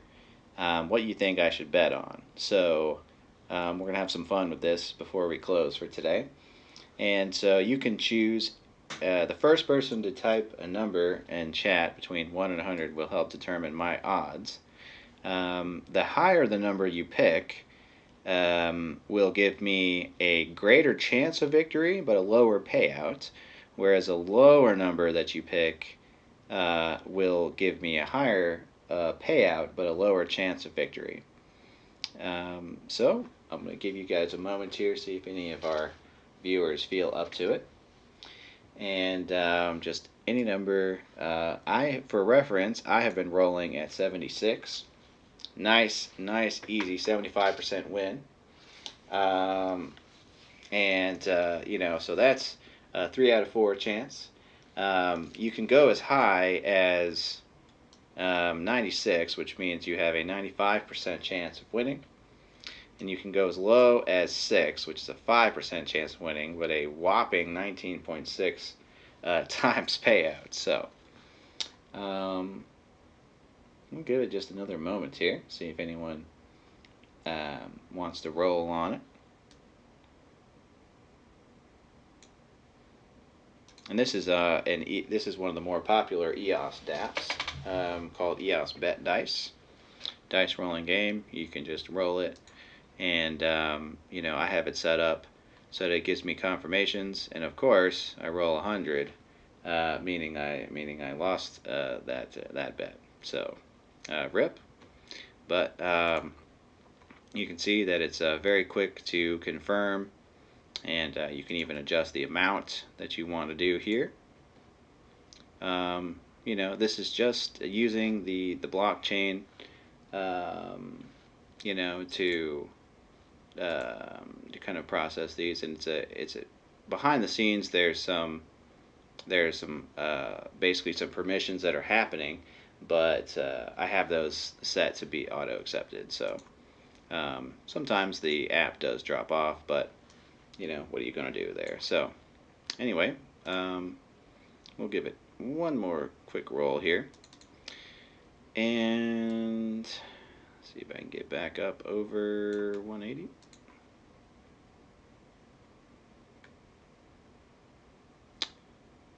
[SPEAKER 2] what you think I should bet on. So we're going to have some fun with this before we close for today. And so you can choose the first person to type a number in chat between 1 and 100 will help determine my odds. The higher the number you pick will give me a greater chance of victory but a lower payout, whereas a lower number that you pick will give me a higher payout but a lower chance of victory. So I'm going to give you guys a moment here, see if any of our viewers feel up to it. And just any number. For reference, I have been rolling at 76. Nice, easy 75% win. So that's a 3 out of 4 chance. You can go as high as 96, which means you have a 95% chance of winning. And you can go as low as 6, which is a 5% chance of winning, but a whopping 19.6 times payout. So we'll give it just another moment here, see if anyone wants to roll on it. And this is this is one of the more popular EOS DApps called EOS Bet Dice. Dice rolling game. You can just roll it, and I have it set up so that it gives me confirmations. And of course, I roll 100, meaning I lost that bet. So rip. But you can see that it's very quick to confirm. And you can even adjust the amount that you want to do here. This is just using the blockchain, to kind of process these. And it's a behind the scenes. There's some basically some permissions that are happening, but I have those set to be auto accepted. So sometimes the app does drop off, but what are you going to do there? So anyway, we'll give it one more quick roll here. And see if I can get back up over 180.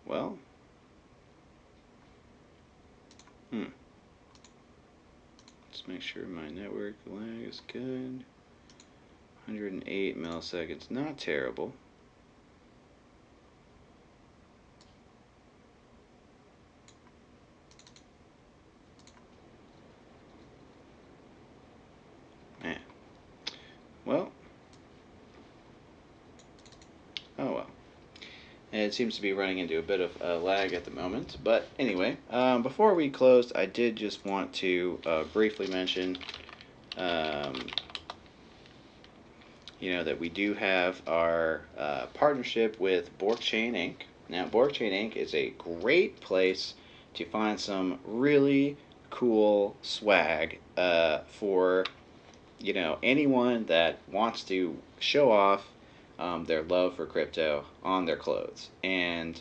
[SPEAKER 2] Well, Let's make sure my network lag is good. 108 milliseconds, not terrible. Man. Well. Oh well. It seems to be running into a bit of lag at the moment. But anyway, before we closed, I did just want to briefly mention, um, that we do have our partnership with Borkchain Inc. Now, Borkchain Inc. is a great place to find some really cool swag for anyone that wants to show off their love for crypto on their clothes. And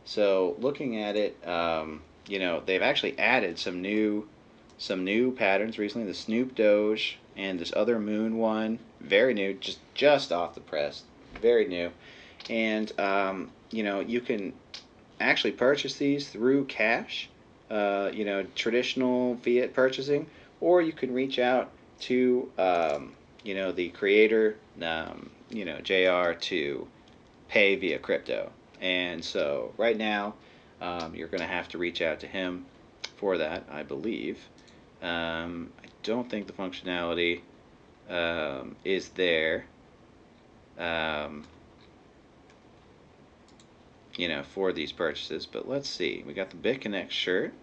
[SPEAKER 2] so, looking at it, they've actually added some new patterns recently. The Snoop Doge and this other Moon one, very new, just off the press, very new. And you can actually purchase these through cash, traditional fiat purchasing, or you can reach out to the creator, JR, to pay via crypto. And so right now, you're going to have to reach out to him for that, I believe. I don't think the functionality is there, um, for these purchases. But let's see. We got the BitConnect shirt.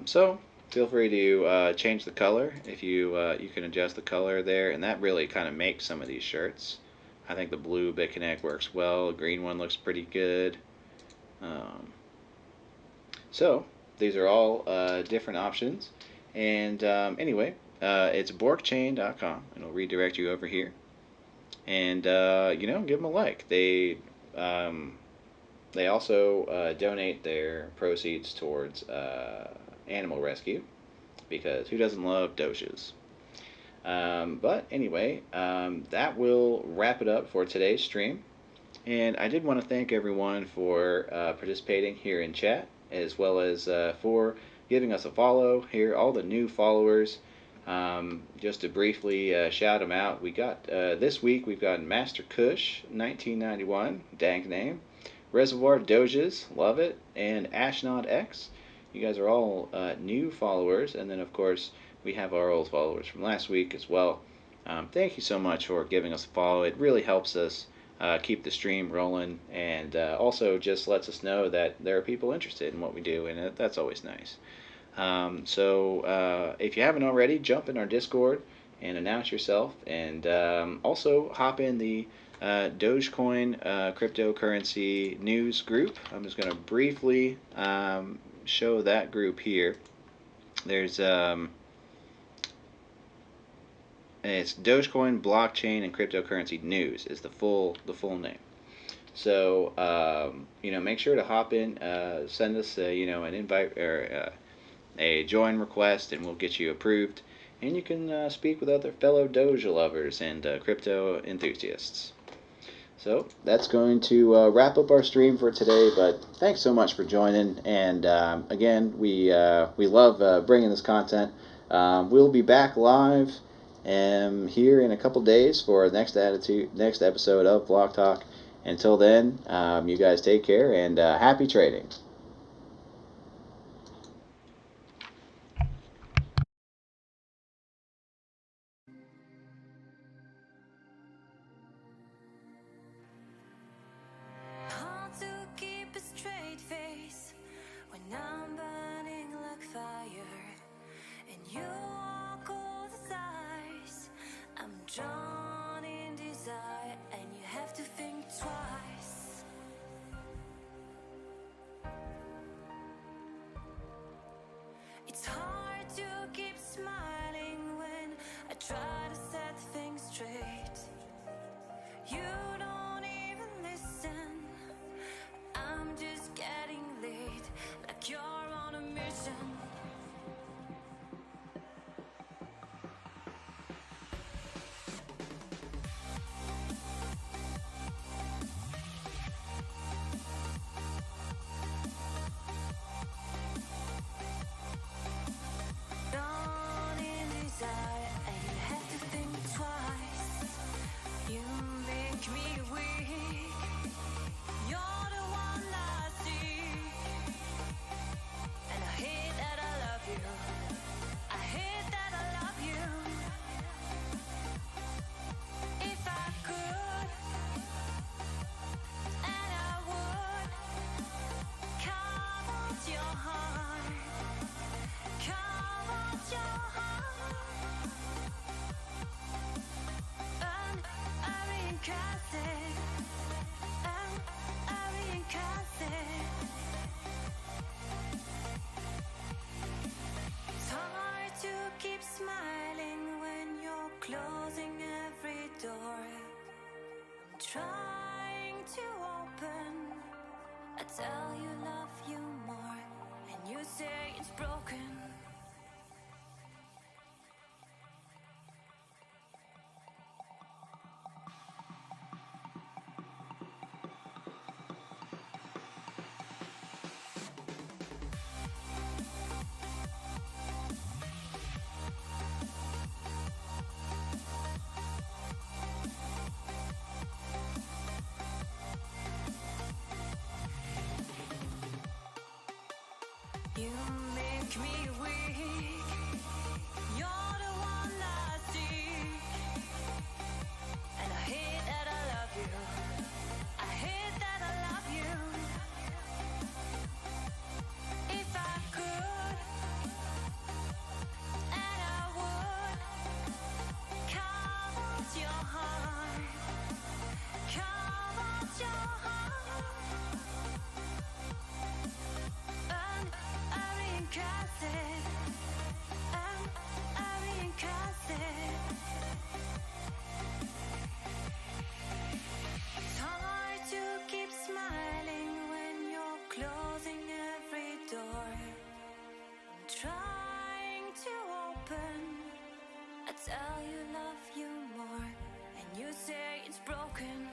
[SPEAKER 2] So feel free to change the color if you can adjust the color there, and that really kind of makes some of these shirts. I think the blue BitConnect works well. The green one looks pretty good. So these are all different options. And anyway, it's borkchain.com, and it'll redirect you over here. And give them a like. They also donate their proceeds towards animal rescue, because who doesn't love doges? But anyway, that will wrap it up for today's stream. And I did want to thank everyone for participating here in chat, as well as for giving us a follow here, all the new followers. Just to briefly shout them out, we got this week we've got Master Kush 1991, dank name, Reservoir Doges, love it, and Ashnod X. You guys are all new followers, and then of course we have our old followers from last week as well. Thank you so much for giving us a follow. It really helps us keep the stream rolling, and also just lets us know that there are people interested in what we do, and that's always nice. So if you haven't already, jump in our Discord and announce yourself, and also hop in the Dogecoin cryptocurrency news group. I'm just going to briefly show that group here. There's it's Dogecoin blockchain and cryptocurrency news is the full name. So make sure to hop in, send us an invite or a join request, and we'll get you approved. And you can speak with other fellow Doge lovers and crypto enthusiasts. So that's going to wrap up our stream for today. But thanks so much for joining. And again, we love bringing this content. We'll be back live here in a couple days for the next episode of Block Talk. Until then, you guys take care, and happy trading.
[SPEAKER 1] Hard to keep a straight face when I'm burning like fire, and you walk all the sides. I'm drawn in desire, and you have to think twice. your heart. And Arian Cassidy. And Arian Cassidy. It's hard to keep smiling when you're closing every door. I'm trying to open. I tell you love you more, and you say it's broken. You make me weak. You're the one I seek. And I hate that I love you. I hate that I love you. If I could, and I would, carve out your heart. Carve out your heart. And Arian Cassidy. And Arian Cassidy. It's hard to keep smiling when you're closing every door. I'm trying to open. I tell you love you more, and you say it's broken.